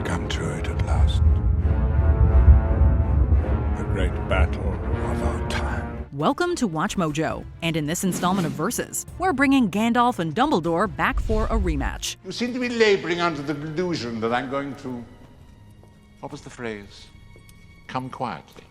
come to it at last. The great battle of our time. Welcome to WatchMojo, and in this installment of Versus, we're bringing Gandalf and Dumbledore back for a rematch. You seem to be laboring under the delusion that I'm going to... What was the phrase? Come quietly.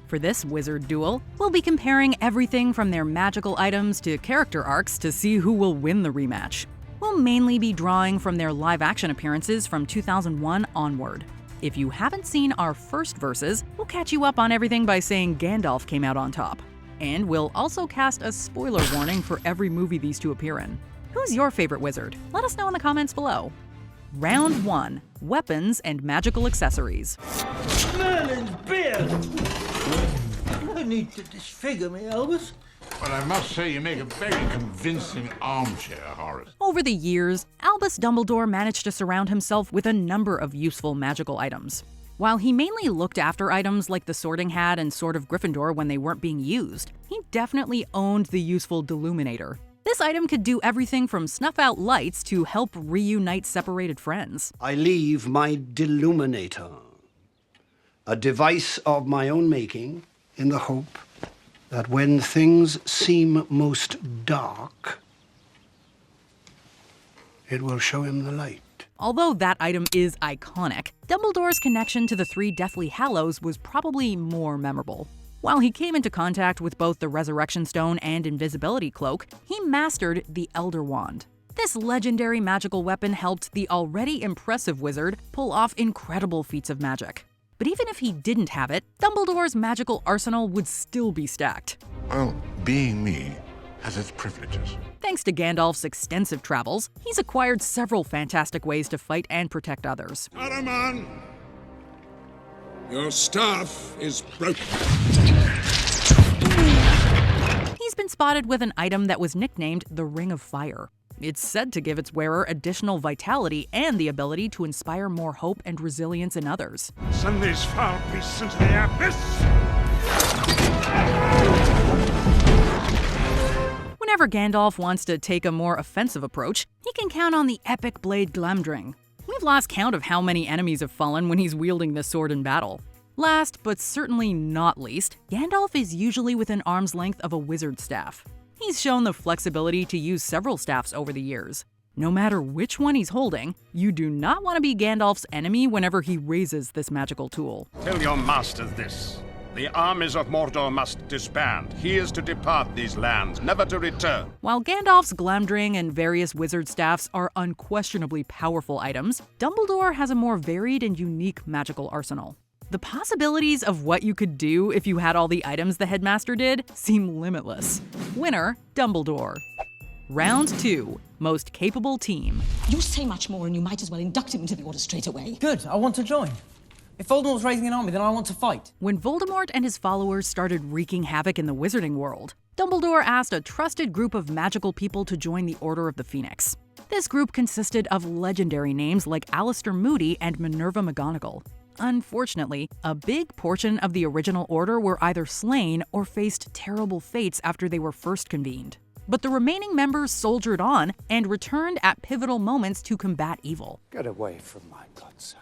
For this wizard duel, we'll be comparing everything from their magical items to character arcs to see who will win the rematch. We'll mainly be drawing from their live-action appearances from 2001 onward. If you haven't seen our first Versus, we'll catch you up on everything by saying Gandalf came out on top. And we'll also cast a spoiler warning for every movie these two appear in. Who's your favorite wizard? Let us know in the comments below. Round 1. Weapons and Magical Accessories. Merlin's beard! No need to disfigure me, Albus. Well, I must say you make a very convincing armchair, Horace. Over the years, Albus Dumbledore managed to surround himself with a number of useful magical items. While he mainly looked after items like the Sorting Hat and Sword of Gryffindor when they weren't being used, he definitely owned the useful Deluminator. This item could do everything from snuff out lights to help reunite separated friends. I leave my Deluminator, a device of my own making, in the hope that when things seem most dark, it will show him the light. Although that item is iconic, Dumbledore's connection to the three Deathly Hallows was probably more memorable. While he came into contact with both the Resurrection Stone and Invisibility Cloak, he mastered the Elder Wand. This legendary magical weapon helped the already impressive wizard pull off incredible feats of magic. But even if he didn't have it, Dumbledore's magical arsenal would still be stacked. Well, being me has its privileges. Thanks to Gandalf's extensive travels, he's acquired several fantastic ways to fight and protect others. Saruman, your staff is broken. He's been spotted with an item that was nicknamed the Ring of Fire. It's said to give its wearer additional vitality and the ability to inspire more hope and resilience in others. Send these foul beasts into the abyss! Whenever Gandalf wants to take a more offensive approach, he can count on the epic blade Glamdring. We've lost count of how many enemies have fallen when he's wielding this sword in battle. Last, but certainly not least, Gandalf is usually within arm's length of a wizard staff. He's shown the flexibility to use several staffs over the years. No matter which one he's holding, you do not want to be Gandalf's enemy whenever he raises this magical tool. Tell your master this. The armies of Mordor must disband. He is to depart these lands, never to return. While Gandalf's Glamdring and various wizard staffs are unquestionably powerful items, Dumbledore has a more varied and unique magical arsenal. The possibilities of what you could do if you had all the items the Headmaster did seem limitless. Winner, Dumbledore. Round 2. Most Capable Team. You say much more and you might as well induct him into the Order straight away. Good, I want to join. If Voldemort's raising an army, then I want to fight. When Voldemort and his followers started wreaking havoc in the wizarding world, Dumbledore asked a trusted group of magical people to join the Order of the Phoenix. This group consisted of legendary names like Alistair Moody and Minerva McGonagall. Unfortunately, a big portion of the original order were either slain or faced terrible fates after they were first convened. But the remaining members soldiered on and returned at pivotal moments to combat evil. Get away from my godson.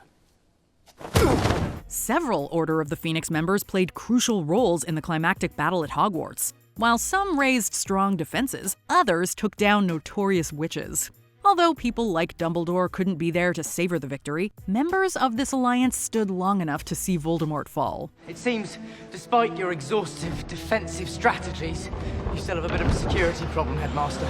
Several Order of the Phoenix members played crucial roles in the climactic battle at Hogwarts. While some raised strong defenses, others took down notorious witches. Although people like Dumbledore couldn't be there to savor the victory, members of this alliance stood long enough to see Voldemort fall. It seems, despite your exhaustive defensive strategies, you still have a bit of a security problem, Headmaster.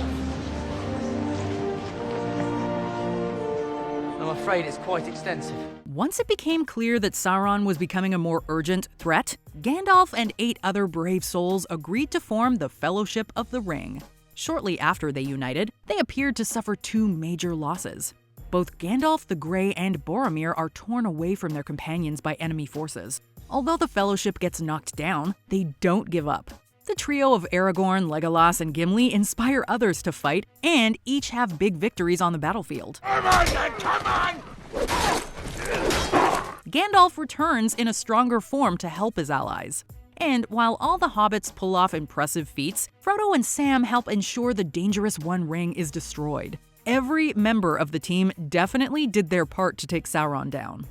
I'm afraid it's quite extensive. Once it became clear that Sauron was becoming a more urgent threat, Gandalf and 8 other brave souls agreed to form the Fellowship of the Ring. Shortly after they united, they appeared to suffer 2 major losses. Both Gandalf the Grey and Boromir are torn away from their companions by enemy forces. Although the Fellowship gets knocked down, they don't give up. The trio of Aragorn, Legolas, and Gimli inspire others to fight, and each have big victories on the battlefield. Come on, then, come on! Gandalf returns in a stronger form to help his allies. And while all the hobbits pull off impressive feats, Frodo and Sam help ensure the dangerous One Ring is destroyed. Every member of the team definitely did their part to take Sauron down.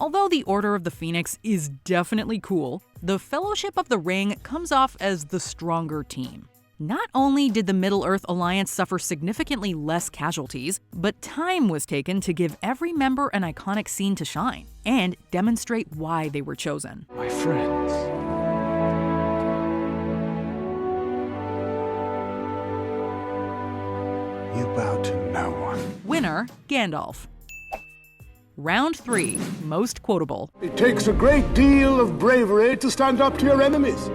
Although the Order of the Phoenix is definitely cool, the Fellowship of the Ring comes off as the stronger team. Not only did the Middle-earth Alliance suffer significantly less casualties, but time was taken to give every member an iconic scene to shine and demonstrate why they were chosen. My friends. You bow to no one. Winner, Gandalf. Round 3, most quotable. It takes a great deal of bravery to stand up to your enemies,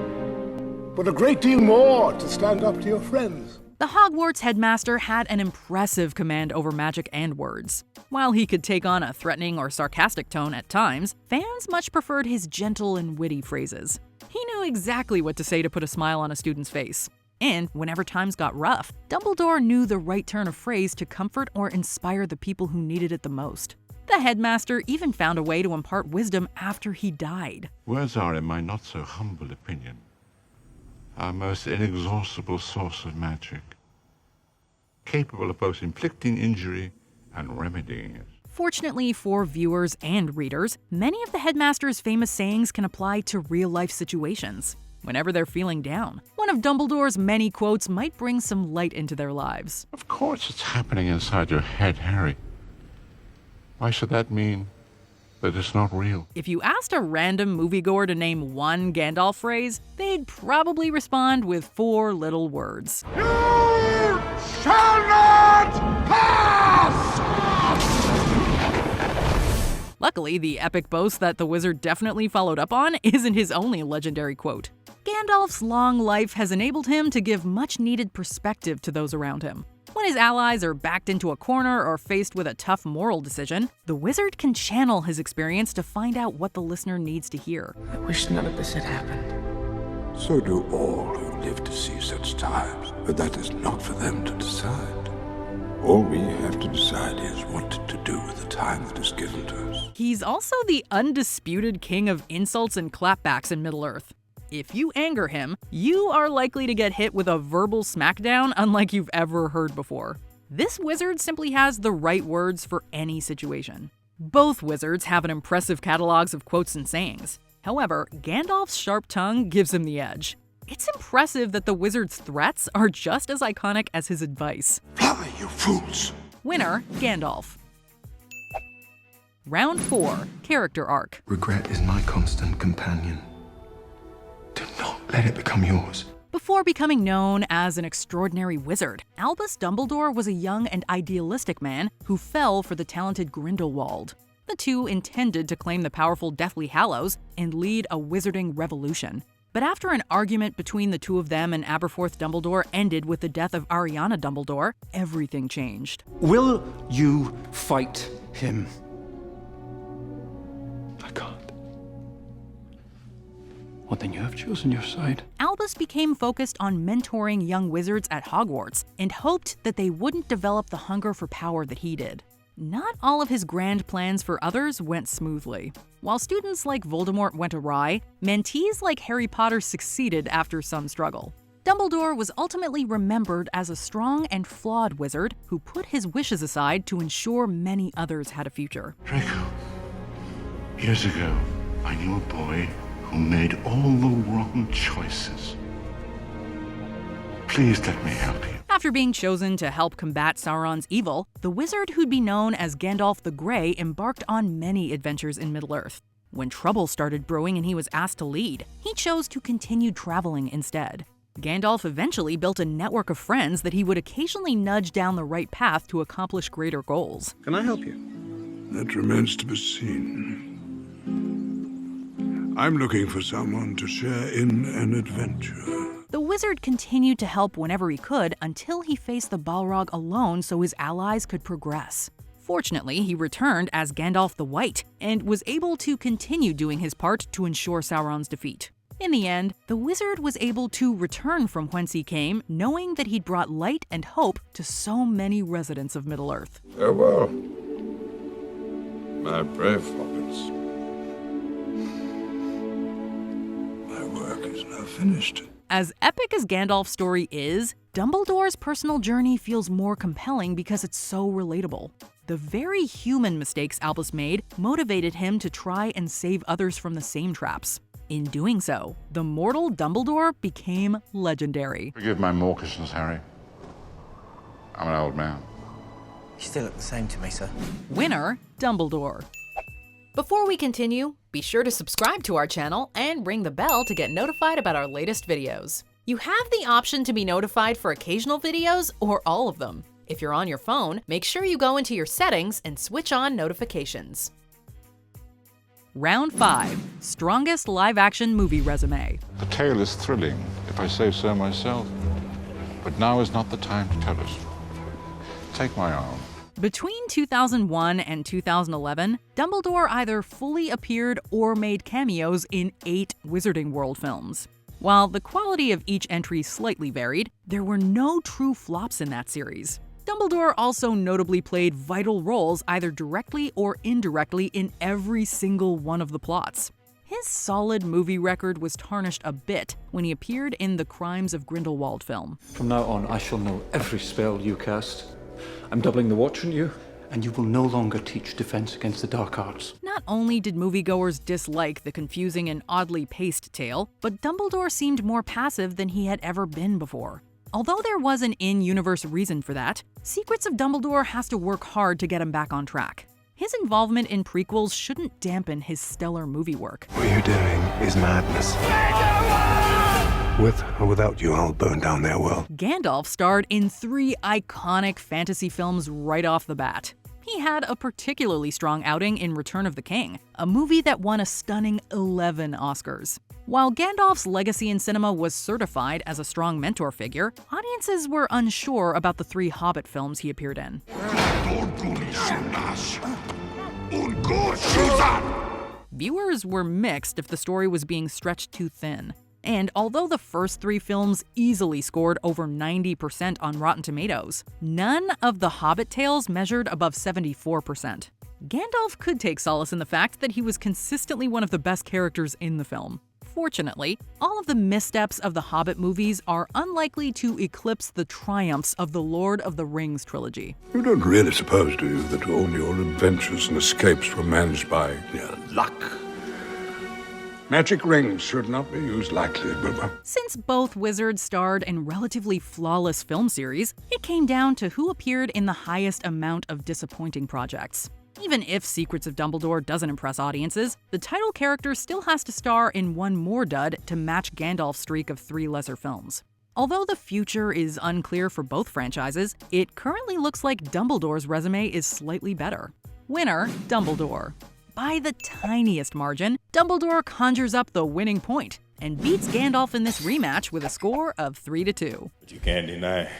but a great deal more to stand up to your friends. The Hogwarts headmaster had an impressive command over magic and words. While he could take on a threatening or sarcastic tone at times, fans much preferred his gentle and witty phrases. He knew exactly what to say to put a smile on a student's face. And whenever times got rough, Dumbledore knew the right turn of phrase to comfort or inspire the people who needed it the most. The headmaster even found a way to impart wisdom after he died. Words are, in my not so humble opinion, our most inexhaustible source of magic, capable of both inflicting injury and remedying it. Fortunately for viewers and readers, many of the headmaster's famous sayings can apply to real-life situations. Whenever they're feeling down, one of Dumbledore's many quotes might bring some light into their lives. Of course it's happening inside your head, Harry. Why should that mean that it's not real? If you asked a random moviegoer to name one Gandalf phrase, they'd probably respond with 4 little words. You shall not pass! Luckily, the epic boast that the wizard definitely followed up on isn't his only legendary quote. Gandalf's long life has enabled him to give much-needed perspective to those around him. When his allies are backed into a corner or faced with a tough moral decision, the wizard can channel his experience to find out what the listener needs to hear. I wish none of this had happened. So do all who live to see such times, but that is not for them to decide. All we have to decide is what to do with the time that is given to us. He's also the undisputed king of insults and clapbacks in Middle-earth. If you anger him, you are likely to get hit with a verbal smackdown unlike you've ever heard before. This wizard simply has the right words for any situation. Both wizards have an impressive catalogs of quotes and sayings. However, Gandalf's sharp tongue gives him the edge. It's impressive that the wizard's threats are just as iconic as his advice. Fly, you fools! Winner, Gandalf. Round 4, character arc. Regret is my constant companion. Do not let it become yours. Before becoming known as an extraordinary wizard, Albus Dumbledore was a young and idealistic man who fell for the talented Grindelwald. The two intended to claim the powerful Deathly Hallows and lead a wizarding revolution. But after an argument between the two of them and Aberforth Dumbledore ended with the death of Ariana Dumbledore, everything changed. Will you fight him? I can't. Well, then you have chosen your side. Albus became focused on mentoring young wizards at Hogwarts and hoped that they wouldn't develop the hunger for power that he did. Not all of his grand plans for others went smoothly. While students like Voldemort went awry, mentees like Harry Potter succeeded after some struggle. Dumbledore was ultimately remembered as a strong and flawed wizard who put his wishes aside to ensure many others had a future. Draco, years ago, I knew a boy who made all the wrong choices. Please let me help you. After being chosen to help combat Sauron's evil, the wizard who'd be known as Gandalf the Grey embarked on many adventures in Middle-earth. When trouble started brewing and he was asked to lead, he chose to continue traveling instead. Gandalf eventually built a network of friends that he would occasionally nudge down the right path to accomplish greater goals. Can I help you? That remains to be seen. I'm looking for someone to share in an adventure. The wizard continued to help whenever he could until he faced the Balrog alone so his allies could progress. Fortunately, he returned as Gandalf the White and was able to continue doing his part to ensure Sauron's defeat. In the end, the wizard was able to return from whence he came, knowing that he'd brought light and hope to so many residents of Middle-earth. Farewell, my brave hobbits. My work is now finished. As epic as Gandalf's story is, Dumbledore's personal journey feels more compelling because it's so relatable. The very human mistakes Albus made motivated him to try and save others from the same traps. In doing so, the mortal Dumbledore became legendary. Forgive my mawkishness, Harry. I'm an old man. You still look the same to me, sir. Winner, Dumbledore. Before we continue, be sure to subscribe to our channel and ring the bell to get notified about our latest videos. You have the option to be notified for occasional videos or all of them. If you're on your phone, make sure you go into your settings and switch on notifications. Round 5, strongest live-action movie resume. The tale is thrilling, if I say so myself. But now is not the time to tell us. Take my arm. Between 2001 and 2011, Dumbledore either fully appeared or made cameos in 8 Wizarding World films. While the quality of each entry slightly varied, there were no true flops in that series. Dumbledore also notably played vital roles either directly or indirectly in every single one of the plots. His solid movie record was tarnished a bit when he appeared in the Crimes of Grindelwald film. From now on, I shall know every spell you cast. I'm doubling the watch on you, and you will no longer teach defense against the dark arts. Not only did moviegoers dislike the confusing and oddly paced tale, but Dumbledore seemed more passive than he had ever been before. Although there was an in-universe reason for that, Secrets of Dumbledore has to work hard to get him back on track. His involvement in prequels shouldn't dampen his stellar movie work. What you're doing is madness. With or without you, I'll burn down their world. Gandalf starred in 3 iconic fantasy films right off the bat. He had a particularly strong outing in Return of the King, a movie that won a stunning 11 Oscars. While Gandalf's legacy in cinema was certified as a strong mentor figure, audiences were unsure about the 3 Hobbit films he appeared in. Viewers were mixed if the story was being stretched too thin. And although the first 3 films easily scored over 90% on Rotten Tomatoes, none of the Hobbit tales measured above 74%. Gandalf could take solace in the fact that he was consistently one of the best characters in the film. Fortunately, all of the missteps of the Hobbit movies are unlikely to eclipse the triumphs of the Lord of the Rings trilogy. You don't really suppose, do you, that all your adventures and escapes were managed by luck? Magic rings should not be used lightly, but... Since both wizards starred in relatively flawless film series, it came down to who appeared in the highest amount of disappointing projects. Even if Secrets of Dumbledore doesn't impress audiences, the title character still has to star in one more dud to match Gandalf's streak of 3 lesser films. Although the future is unclear for both franchises, it currently looks like Dumbledore's resume is slightly better. Winner, Dumbledore. By the tiniest margin, Dumbledore conjures up the winning point and beats Gandalf in this rematch with a score of 3-2. But you can't deny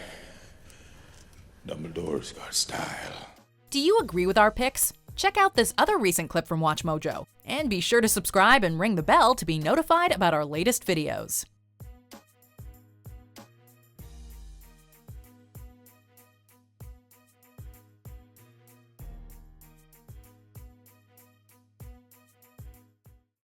Dumbledore's got style. Do you agree with our picks? Check out this other recent clip from WatchMojo, and be sure to subscribe and ring the bell to be notified about our latest videos.